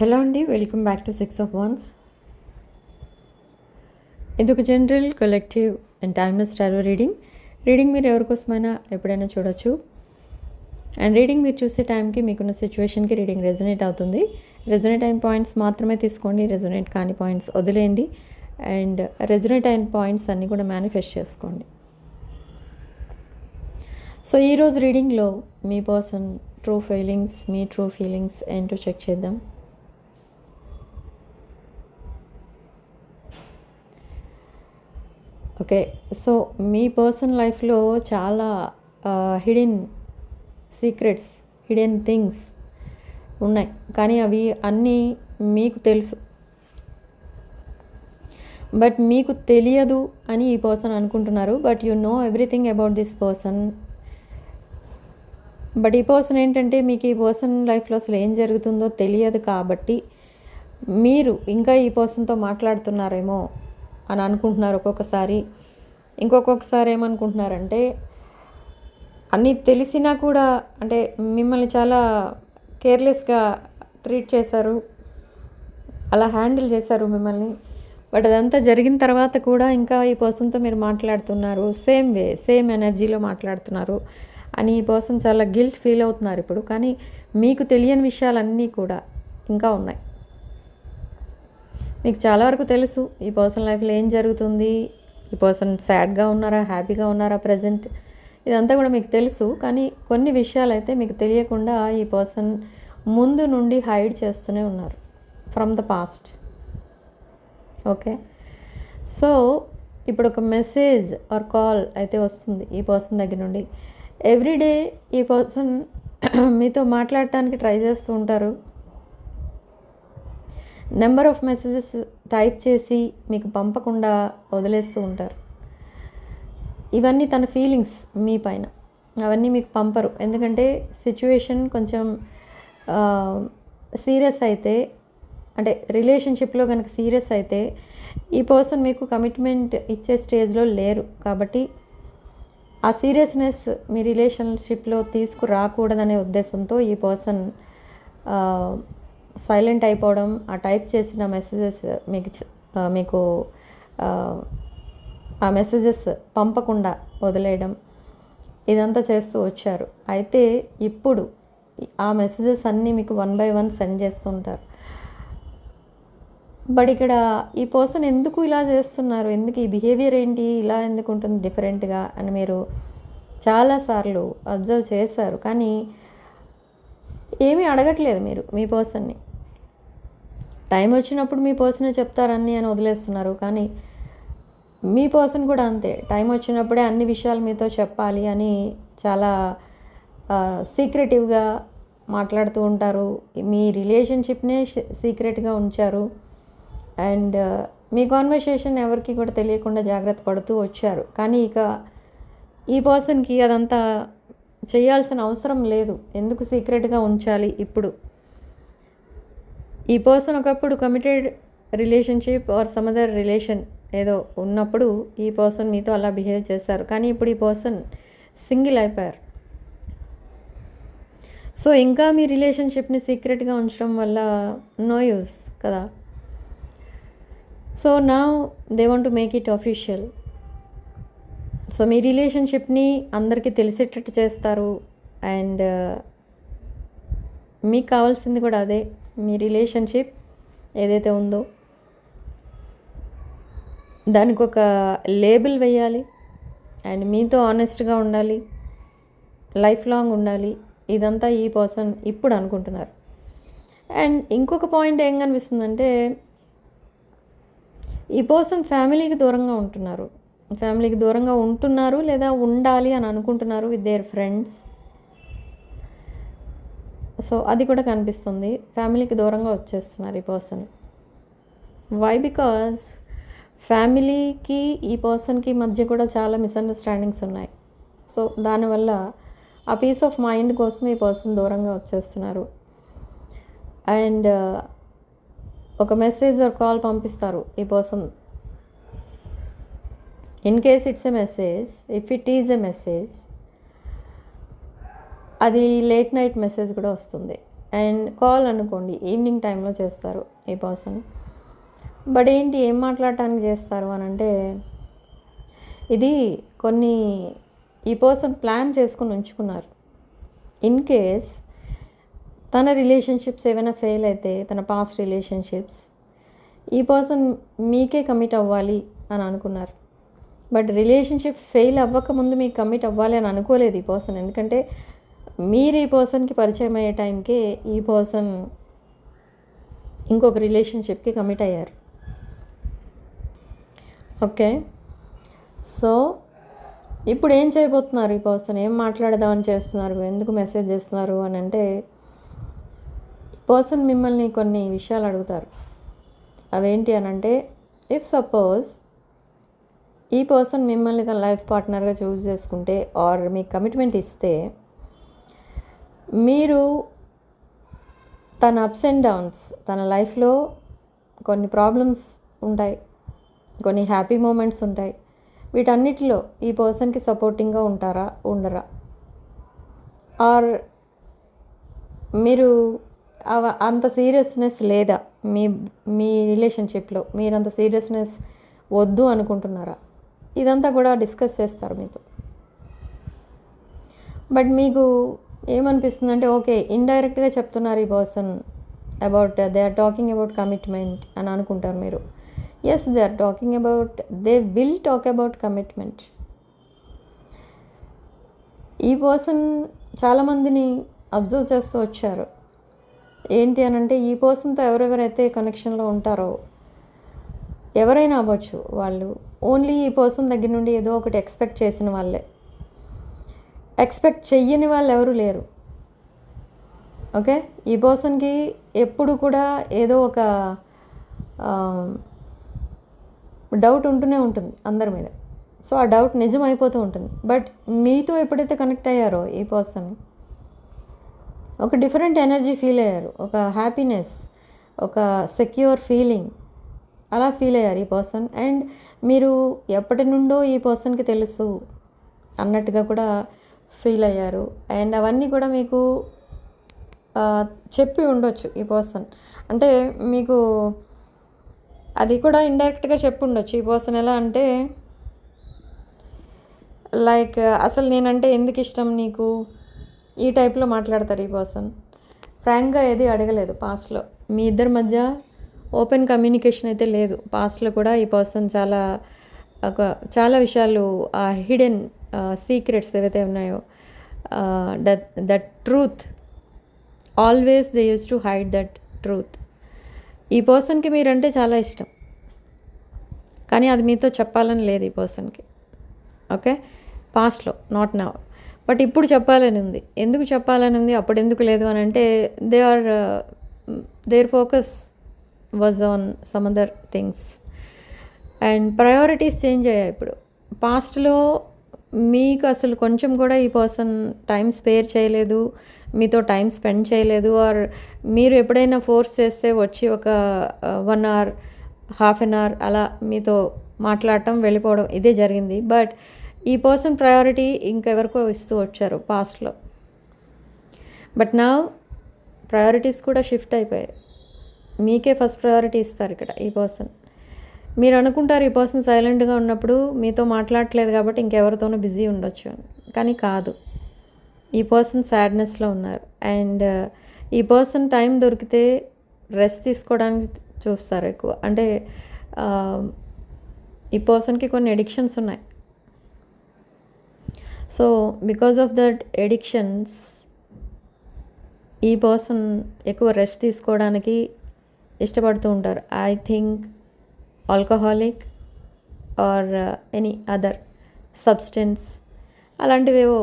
Hello అండి, welcome back to 6 of Wands. ఇది ఒక general collective and timeless tarot reading మీరు ఎవరికోసమైనా ఎప్పుడైనా చూడొచ్చు. అండ్ రీడింగ్ మీరు చూసే టైంకి మీకున్న సిచ్యువేషన్కి రీడింగ్ రెజొనేట్ అవుతుంది. రెజొనేట్ అయిన పాయింట్స్ మాత్రమే తీసుకోండి, రెజొనేట్ కాని పాయింట్స్ వదిలేయండి. అండ్ రెజొనేట్ అయిన పాయింట్స్ అన్నీ కూడా మేనిఫెస్ట్ చేసుకోండి. సో ఈరోజు రీడింగ్లో మీ పర్సన్ ట్రూ ఫీలింగ్స్, మీ ట్రూ ఫీలింగ్స్ ఏంటో చెక్ చేద్దాం. ఓకే, సో మీ పర్సనల్ లైఫ్లో చాలా హిడెన్ సీక్రెట్స్, హిడెన్ థింగ్స్ ఉన్నాయి, కానీ అవి అన్నీ మీకు తెలుసు. బట్ మీకు తెలియదు అని ఈ పర్సన్ అనుకుంటున్నారు. But you know everything about this person. But ఈ పర్సన్ ఏంటంటే మీకు ఈ పర్సన్ లైఫ్లో అసలు ఏం జరుగుతుందో తెలియదు, కాబట్టి మీరు ఇంకా ఈ పర్సన్తో మాట్లాడుతున్నారేమో అని అనుకుంటున్నారు ఒక్కొక్కసారి. ఇంకొకసారి ఏమనుకుంటున్నారంటే అన్నీ తెలిసినా కూడా అంటే మిమ్మల్ని చాలా కేర్లెస్గా ట్రీట్ చేశారు, అలా హ్యాండిల్ చేశారు మిమ్మల్ని. బట్ అదంతా జరిగిన తర్వాత కూడా ఇంకా ఈ పర్సన్తో మీరు మాట్లాడుతున్నారు, సేమ్ ఎనర్జీలో మాట్లాడుతున్నారు అని ఈ పర్సన్ చాలా గిల్ట్ ఫీల్ అవుతున్నారు ఇప్పుడు. కానీ మీకు తెలియని విషయాలన్నీ కూడా ఇంకా ఉన్నాయి. మీకు చాలా వరకు తెలుసు ఈ పర్సన్ లైఫ్లో ఏం జరుగుతుంది, ఈ పర్సన్ సాడ్గా ఉన్నారా, హ్యాపీగా ఉన్నారా ప్రజెంట్, ఇదంతా కూడా మీకు తెలుసు. కానీ కొన్ని విషయాలు అయితే మీకు తెలియకుండా ఈ పర్సన్ ముందు నుండి హైడ్ చేస్తూనే ఉన్నారు from the past. Okay, so ఇప్పుడు ఒక మెసేజ్ ఆర్ కాల్ అయితే వస్తుంది ఈ పర్సన్ దగ్గర నుండి. ఎవ్రీడే ఈ పర్సన్ మీతో మాట్లాడటానికి ట్రై చేస్తూ ఉంటారు. నెంబర్ ఆఫ్ మెసేజెస్ టైప్ చేసి మీకు పంపకుండా వదిలేస్తూ ఉంటారు. ఇవన్నీ తన ఫీలింగ్స్ మీ పైన, అవన్నీ మీకు పంపరు. ఎందుకంటే సిచ్యువేషన్ కొంచెం సీరియస్ అయితే, అంటే రిలేషన్షిప్లో కనుక సీరియస్ అయితే ఈ పర్సన్ మీకు కమిట్మెంట్ ఇచ్చే స్టేజ్లో లేరు. కాబట్టి ఆ సీరియస్నెస్ మీ రిలేషన్షిప్లో తీసుకురాకూడదనే ఉద్దేశంతో ఈ పర్సన్ సైలెంట్ అయిపోవడం, ఆ టైప్ చేసిన మెసేజెస్ మీకు ఆ మెసేజెస్ పంపకుండా వదిలేయడం, ఇదంతా చేస్తూ వచ్చారు. అయితే ఇప్పుడు ఆ మెసేజెస్ అన్నీ మీకు 1 by 1 సెండ్ చేస్తుంటారు. బట్ ఇక్కడ ఈ పర్సన్ ఎందుకు ఇలా చేస్తున్నారు, ఎందుకు ఈ బిహేవియర్ ఏంటి, ఇలా ఎందుకు ఉంటుంది డిఫరెంట్గా అని మీరు చాలాసార్లు అబ్జర్వ్ చేశారు. కానీ ఏమీ అడగట్లేదు మీరు మీ పర్సన్ని. టైం వచ్చినప్పుడు మీ పర్సనే చెప్తారన్నీ అని వదిలేస్తున్నారు. కానీ మీ పర్సన్ కూడా అంతే, టైం వచ్చినప్పుడే అన్ని విషయాలు మీతో చెప్పాలి అని చాలా సీక్రెటివ్గా మాట్లాడుతూ ఉంటారు. మీ రిలేషన్షిప్నే సీక్రెట్గా ఉంచారు. అండ్ మీ కాన్వర్సేషన్ ఎవరికి కూడా తెలియకుండా జాగ్రత్త పడుతూ వచ్చారు. కానీ ఇక ఈ పర్సన్కి అదంతా చేయాల్సిన అవసరం లేదు. ఎందుకు సీక్రెట్గా ఉంచాలి ఇప్పుడు? ఈ పర్సన్ ఒకప్పుడు committed relationship or some other relation ఏదో ఉన్నప్పుడు ఈ పర్సన్ మీతో అలా బిహేవ్ చేశారు. కానీ ఇప్పుడు ఈ పర్సన్ సింగిల్ అయిపోయారు. సో ఇంకా మీ రిలేషన్షిప్ని సీక్రెట్గా ఉంచడం వల్ల నో యూస్ కదా. So now they want to make it official. So మీ రిలేషన్షిప్ని అందరికీ తెలిసేటట్టు చేస్తారు. అండ్ మీకు కావాల్సింది కూడా అదే. మీ రిలేషన్షిప్ ఏదైతే ఉందో దానికి ఒక లేబుల్ వేయాలి. అండ్ మీతో ఆనెస్ట్గా ఉండాలి, లైఫ్ లాంగ్ ఉండాలి. ఇదంతా ఈ పర్సన్ ఇప్పుడు అనుకుంటున్నారు. అండ్ ఇంకొక పాయింట్ ఏం కనిపిస్తుందంటే ఈ పర్సన్ ఫ్యామిలీకి దూరంగా ఉంటున్నారు. ఫ్యామిలీకి దూరంగా ఉంటున్నారు లేదా ఉండాలి అని అనుకుంటున్నారు విత్ దేర్ ఫ్రెండ్స్. సో అది కూడా కనిపిస్తుంది. ఫ్యామిలీకి దూరంగా వచ్చేస్తున్నారు ఈ పర్సన్. వై? బికాజ్ ఫ్యామిలీకి ఈ పర్సన్కి మధ్య కూడా చాలా మిస్అండర్స్టాండింగ్స్ ఉన్నాయి. సో దానివల్ల ఆ పీస్ ఆఫ్ మైండ్ కోసం ఈ పర్సన్ దూరంగా వచ్చేస్తున్నారు. అండ్ ఒక మెసేజ్ ఆర్ కాల్ పంపిస్తారు ఈ person. In case it's a message, if it is a message, అది లేట్ నైట్ మెసేజ్ కూడా వస్తుంది. అండ్ కాల్ అనుకోండి, ఈవినింగ్ టైంలో చేస్తారు ఈ పర్సన్. బట్ ఏంటి, ఏం మాట్లాడటానికి చేస్తారు అని అంటే, ఇది కొన్ని ఈ పర్సన్ ప్లాన్ చేసుకుని ఉంచుకున్నారు. ఇన్ కేస్ తన రిలేషన్షిప్స్ ఏమైనా ఫెయిల్ అయితే, తన పాస్ట్ రిలేషన్షిప్స్, ఈ పర్సన్ మీకే కమిట్ అవ్వాలి అని అనుకున్నారు. బట్ రిలేషన్షిప్ ఫెయిల్ అవ్వకముందు మీకు కమిట్ అవ్వాలి అని అనుకోలేదు ఈ పర్సన్. ఎందుకంటే మీరు ఈ పర్సన్కి పరిచయం అయ్యే టైంకే ఈ పర్సన్ ఇంకొక రిలేషన్షిప్కి కమిట్ అయ్యారు. ఓకే, సో ఇప్పుడు ఏం చేయబోతున్నారు ఈ పర్సన్, ఏం మాట్లాడదామని చేస్తున్నారు, ఎందుకు మెసేజ్ చేస్తున్నారు అని అంటే, ఈ పర్సన్ మిమ్మల్ని కొన్ని విషయాలు అడుగుతారు. అవేంటి అని అంటే, ఇఫ్ సపోజ్ ఈ పర్సన్ మిమ్మల్ని తన లైఫ్ పార్ట్నర్గా చూస్ చేసుకుంటే ఆర్ మీకు కమిట్మెంట్ ఇస్తే, మీరు తన అప్స్ అండ్ డౌన్స్, తన లైఫ్లో కొన్ని ప్రాబ్లమ్స్ ఉంటాయి, కొన్ని హ్యాపీ మూమెంట్స్ ఉంటాయి, వీటన్నిటిలో ఈ పర్సన్కి సపోర్టింగ్గా ఉంటారా, ఉండరా? ఆర్ మీరు అంత సీరియస్నెస్ లేదా మీ మీ రిలేషన్షిప్లో, మీరు అంత సీరియస్నెస్ వద్దు అనుకుంటున్నారా? ఇదంతా కూడా డిస్కస్ చేస్తారు మీతో. బట్ మీకు ఏమనిపిస్తుందంటే, ఓకే, ఇండైరెక్ట్గా చెప్తున్నారు ఈ person about, they are talking about commitment అని అనుకుంటారు మీరు. Yes, they are talking about, they will talk about commitment. ఈ పర్సన్ చాలామందిని అబ్జర్వ్ చేస్తూ వచ్చారు. ఏంటి అని అంటే, ఈ పర్సన్తో ఎవరెవరైతే కనెక్షన్లో ఉంటారో, ఎవరైనా అవ్వచ్చు, వాళ్ళు ఓన్లీ ఈ పర్సన్ దగ్గర నుండి ఏదో ఒకటి ఎక్స్పెక్ట్ చేసిన వాళ్ళే. ఎక్స్పెక్ట్ చెయ్యని వాళ్ళు ఎవరు లేరు. ఓకే, ఈ పర్సన్కి ఎప్పుడు కూడా ఏదో ఒక డౌట్ ఉంటూనే ఉంటుంది అందరి మీద. సో ఆ డౌట్ నిజం అయిపోతూ ఉంటుంది. బట్ మీతో ఎప్పుడైతే కనెక్ట్ అయ్యారో ఈ పర్సన్, ఒక డిఫరెంట్ ఎనర్జీ ఫీల్ అయ్యారు, ఒక హ్యాపీనెస్, ఒక సెక్యూర్ ఫీలింగ్, అలా ఫీల్ అయ్యారు ఈ పర్సన్. అండ్ మీరు ఎప్పటి నుండో ఈ పర్సన్కి తెలుసు అన్నట్టుగా కూడా ఫీల్ అయ్యారు. అండ్ అవన్నీ కూడా మీకు చెప్పి ఉండొచ్చు ఈ పర్సన్. అంటే మీకు అది కూడా ఇండైరెక్ట్గా చెప్పి ఉండొచ్చు ఈ పర్సన్. ఎలా అంటే, లైక్, అసలు నేనంటే ఎందుకు ఇష్టం నీకు, ఈ టైప్లో మాట్లాడతారు ఈ పర్సన్. ఫ్రాంక్గా ఏది అడగలేదు పాస్ట్లో. మీ ఇద్దరి మధ్య ఓపెన్ కమ్యూనికేషన్ అయితే లేదు. పాస్ట్లో కూడా ఈ పర్సన్ చాలా విషయాలు, హిడెన్ సీక్రెట్స్ ఏవైతే ఉన్నాయో, that truth, always they use to hide that truth. ఈ పర్సన్కి మీరంటే చాలా ఇష్టం, కానీ అది మీతో చెప్పాలని లేదు ఈ పర్సన్కి. ఓకే, పాస్ట్లో, నాట్ నౌ. బట్ ఇప్పుడు చెప్పాలని ఉంది. ఎందుకు చెప్పాలని ఉంది, అప్పుడు ఎందుకు లేదు అని అంటే, their focus was on some other things. And priorities change అయ్యాయి ఇప్పుడు. పాస్ట్లో మీకు అసలు కొంచెం కూడా ఈ పర్సన్ టైం స్పేర్ చేయలేదు, మీతో టైం స్పెండ్ చేయలేదు. ఆర్ మీరు ఎప్పుడైనా ఫోర్స్ చేస్తే వచ్చి ఒక 1 hour, హాఫ్ అన్ అవర్ అలా మీతో మాట్లాడటం, వెళ్ళిపోవడం, ఇదే జరిగింది. బట్ ఈ పర్సన్ ప్రయారిటీ ఇంకెవరికో ఇస్తూ వచ్చారు పాస్ట్లో. బట్ నా ప్రయారిటీస్ కూడా షిఫ్ట్ అయిపోయాయి. మీకే ఫస్ట్ ప్రయారిటీ ఇస్తారు ఇక్కడ ఈ పర్సన్. మీరు అనుకుంటారు ఈ పర్సన్ సైలెంట్గా ఉన్నప్పుడు మీతో మాట్లాడట్లేదు కాబట్టి ఇంకెవరితోనూ బిజీ ఉండొచ్చు అని. కానీ కాదు, ఈ పర్సన్ సాడ్నెస్లో ఉన్నారు. అండ్ ఈ పర్సన్ టైం దొరికితే రెస్ట్ తీసుకోవడానికి చూస్తారు ఎక్కువ. అంటే ఈ పర్సన్కి కొన్ని ఎడిక్షన్స్ ఉన్నాయి. So because of that addictions ఈ పర్సన్ ఎక్కువ రెస్ట్ తీసుకోవడానికి ఇష్టపడుతూ ఉంటారు. I think alcoholic or any other substance అలాంటివేవో,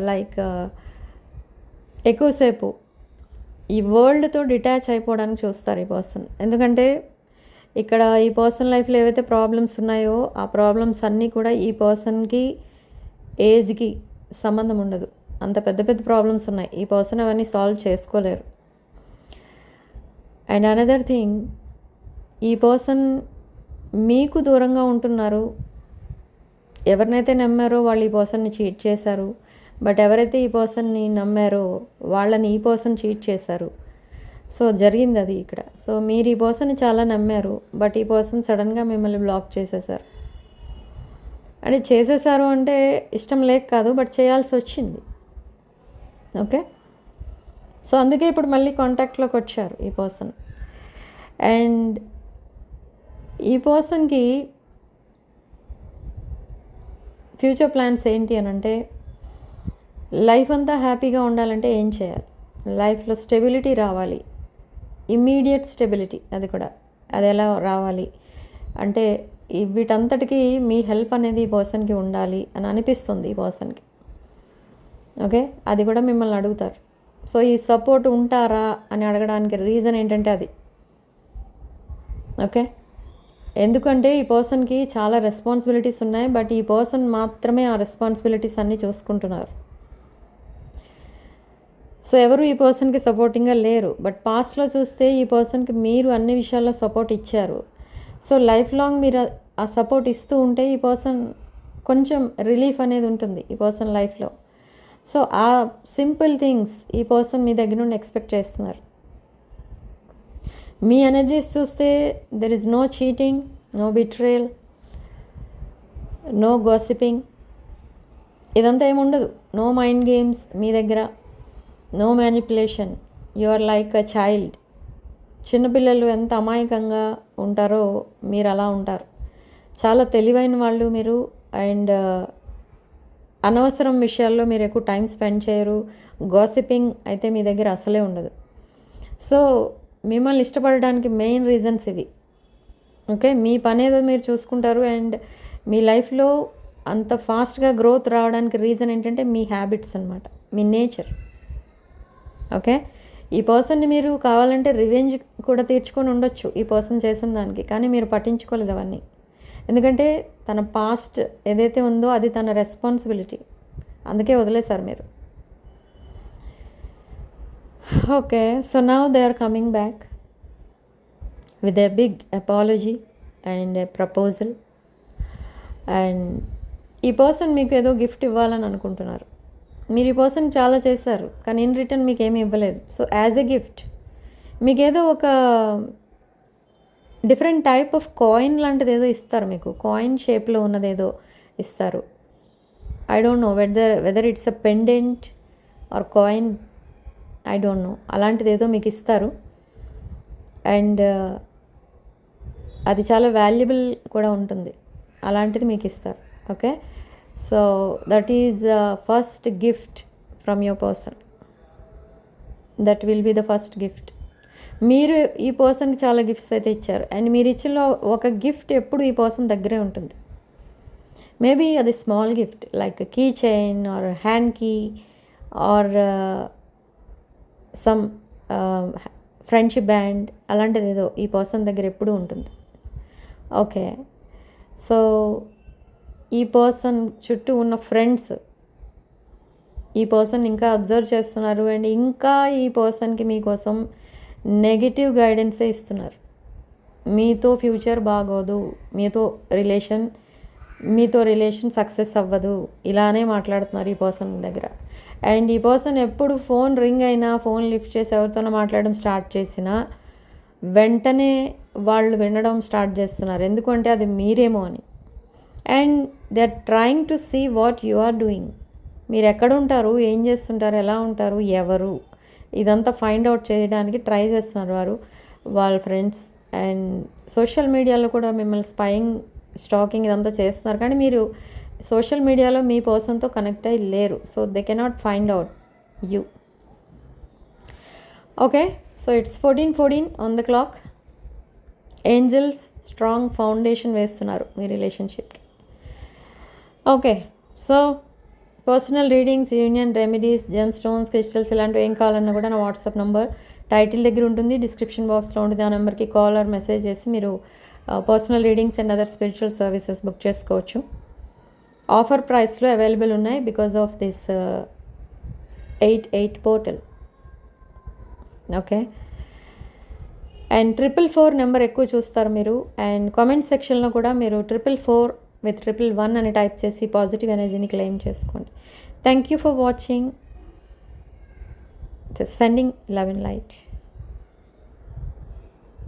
లైక్ ఎక్కువసేపు ఈ వరల్డ్తో డిటాచ్ అయిపోవడానికి చూస్తారు ఈ పర్సన్. ఎందుకంటే ఇక్కడ ఈ పర్సన్ లైఫ్లో ఏవైతే ప్రాబ్లమ్స్ ఉన్నాయో ఆ ప్రాబ్లమ్స్ అన్నీ కూడా ఈ పర్సన్కి ఏజ్కి సంబంధం ఉండదు. అంత పెద్ద పెద్ద ప్రాబ్లమ్స్ ఉన్నాయి, ఈ పర్సన్ అవన్నీ సాల్వ్ చేసుకోలేరు. అండ్ అనదర్ థింగ్, ఈ పర్సన్ మీకు దూరంగా ఉంటున్నారు. ఎవరినైతే నమ్మారో వాళ్ళు ఈ పర్సన్ని చీట్ చేశారు. బట్ ఎవరైతే ఈ పర్సన్ని నమ్మారో వాళ్ళని ఈ పర్సన్ చీట్ చేశారు. సో జరిగింది అది ఇక్కడ. సో మీరు ఈ పర్సన్ని చాలా నమ్మారు, బట్ ఈ పర్సన్ సడన్గా మిమ్మల్ని బ్లాక్ చేసేసారు. అంటే చేసేసారు అంటే ఇష్టం లేక కాదు, బట్ చేయాల్సి వచ్చింది. ఓకే, సో అందుకే ఇప్పుడు మళ్ళీ కాంటాక్ట్లోకి వచ్చారు ఈ పర్సన్. అండ్ ఈ పర్సన్కి ఫ్యూచర్ ప్లాన్స్ ఏంటి అని అంటే, లైఫ్ అంతా హ్యాపీగా ఉండాలంటే ఏం చేయాలి, లైఫ్లో స్టెబిలిటీ రావాలి, ఇమ్మీడియట్ స్టెబిలిటీ. అది ఎలా రావాలి అంటే వీటంతటికి మీ హెల్ప్ అనేది ఈ పర్సన్కి ఉండాలి అని అనిపిస్తుంది ఈ పర్సన్కి. ఓకే, అది కూడా మిమ్మల్ని అడుగుతారు. సో ఈ సపోర్ట్ ఉంటారా అని అడగడానికి రీజన్ ఏంటంటే అది. ఓకే, ఎందుకంటే ఈ పర్సన్కి చాలా రెస్పాన్సిబిలిటీస్ ఉన్నాయి, బట్ ఈ పర్సన్ మాత్రమే ఆ రెస్పాన్సిబిలిటీస్ అన్నీ చూసుకుంటున్నారు. సో ఎవరు ఈ పర్సన్కి సపోర్టింగ్గా లేరు, బట్ పాస్ట్లో చూస్తే ఈ పర్సన్కి మీరు అన్ని విషయాల్లో సపోర్ట్ ఇచ్చారు. సో లైఫ్ లాంగ్ మీరు ఆ సపోర్ట్ ఇస్తూ ఉంటే ఈ పర్సన్ కొంచెం రిలీఫ్ అనేది ఉంటుంది ఈ పర్సన్ లైఫ్లో. సో ఆ సింపుల్ థింగ్స్ ఈ పర్సన్ మీ దగ్గర నుండి ఎక్స్పెక్ట్ చేస్తున్నారు. మీ ఎనర్జీస్ చూస్తే there is no cheating, no betrayal, no gossiping, ఇదంతా ఏముండదు. నో మైండ్ గేమ్స్ మీ దగ్గర, no manipulation. You are like a child. చిన్నపిల్లలు ఎంత అమాయకంగా ఉంటారో మీరు అలా ఉంటారు. చాలా తెలివైన వాళ్ళు మీరు. అండ్ అనవసరం విషయాల్లో మీరు ఎక్కువ టైం స్పెండ్ చేయరు. గాసిపింగ్ అయితే మీ దగ్గర అసలే ఉండదు. సో మిమ్మల్ని ఇష్టపడడానికి మెయిన్ రీజన్స్ ఇవి. ఓకే, మీ పని ఏదో మీరు చూసుకుంటారు. అండ్ మీ లైఫ్లో అంత ఫాస్ట్గా గ్రోత్ రావడానికి రీజన్ ఏంటంటే మీ హ్యాబిట్స్ అన్నమాట, మీ నేచర్. ఓకే, ఈ పర్సన్ని మీరు కావాలంటే రివెంజ్ కూడా తీర్చుకొని ఉండొచ్చు ఈ పర్సన్ చేసిన దానికి, కానీ మీరు పట్టించుకోలేదు అవన్నీ. ఎందుకంటే తన పాస్ట్ ఏదైతే ఉందో అది తన రెస్పాన్సిబిలిటీ, అందుకే వదిలేశారు మీరు. Okay, so now they are coming back with a big apology and a proposal. And ఈ పర్సన్ మీకు ఏదో గిఫ్ట్ ఇవ్వాలని అనుకుంటున్నారు. మీరు ఈ పర్సన్ చాలా చేశారు, కానీ ఇన్ రిటర్న్ మీకు ఏమీ ఇవ్వలేదు. సో యాజ్ ఎ గిఫ్ట్ మీకు ఏదో ఒక డిఫరెంట్ టైప్ ఆఫ్ కాయిన్ లాంటిది ఏదో ఇస్తారు. మీకు కాయిన్ షేప్లో ఉన్నది ఏదో ఇస్తారు. I don't know whether it's a pendant or coin, I don't know. అలాంటిది ఏదో మీకు ఇస్తారు. అండ్ అది చాలా వాల్యుబుల్ కూడా ఉంటుంది. అలాంటిది మీకు ఇస్తారు. Okay, so that is the first gift from your person. That will be the first gift. మీరు ఈ పర్సన్కి చాలా గిఫ్ట్స్ అయితే ఇచ్చారు. అండ్ మీరు ఇచ్చిన ఒక గిఫ్ట్ ఎప్పుడు ఈ పర్సన్ దగ్గరే ఉంటుంది. మేబీ అది small gift like key chain or hand key or some friendship band, అలాంటిది ఏదో ఈ పర్సన్ దగ్గర ఎప్పుడూ ఉంటుంది. ఓకే, సో ఈ పర్సన్ చుట్టూ ఉన్న ఫ్రెండ్స్ ఈ పర్సన్ ఇంకా అబ్జర్వ్ చేస్తున్నారు. అండ్ ఇంకా ఈ పర్సన్కి మీకోసం నెగిటివ్ గైడెన్సే ఇస్తున్నారు. మీతో ఫ్యూచర్ బాగోదు, మీతో రిలేషన్ సక్సెస్ అవ్వదు, ఇలానే మాట్లాడుతున్నారు ఈ పర్సన్ దగ్గర. అండ్ ఈ పర్సన్ ఎప్పుడు ఫోన్ రింగ్ అయినా, ఫోన్ లిఫ్ట్ చేసి ఎవరితోనో మాట్లాడడం స్టార్ట్ చేసినా వెంటనే వాళ్ళు వినడం స్టార్ట్ చేస్తున్నారు. ఎందుకంటే అది మీరేమో అని. And they are trying to see what you are doing. మీరు ఎక్కడ ఉంటారు, ఏం చేస్తుంటారు, ఎలా ఉంటారు, ఎవరు, ఇదంతా ఫైండ్ అవుట్ చేయడానికి ట్రై చేస్తున్నారు వాళ్ళ ఫ్రెండ్స్. అండ్ సోషల్ మీడియాలో కూడా మిమ్మల్ని స్టాకింగ్ ఇదంతా చేస్తున్నారు. కానీ మీరు సోషల్ మీడియాలో మీ పర్సన్తో కనెక్ట్ అయ్యి లేరు. So they cannot find out you. Okay, so it's 14:14 on the clock. Angels strong foundation వేస్తున్నారు మీ రిలేషన్షిప్కి. Okay, so personal readings, union remedies, gem stones, crystals ఇలాంటివి ఏం కావాలన్నా కూడా నా వాట్సాప్ నంబర్ టైటిల్ దగ్గర ఉంటుంది, డిస్క్రిప్షన్ బాక్స్లో ఉంటుంది. ఆ నెంబర్కి కాల్ ఆర్ మెసేజ్ చేసి మీరు personal readings and other spiritual services book చేసుకోవచ్చు. ఆఫర్ ప్రైస్లో అవైలబుల్ ఉన్నాయి because of this 8/8 portal. Okay, and 444 number ఎక్కువ చూస్తారు మీరు. అండ్ కామెంట్ సెక్షన్లో కూడా మీరు 444 విత్ 111 అని టైప్ చేసి పాజిటివ్ ఎనర్జీని క్లెయిమ్ చేసుకోండి. Thank you for watching. Sending love and light.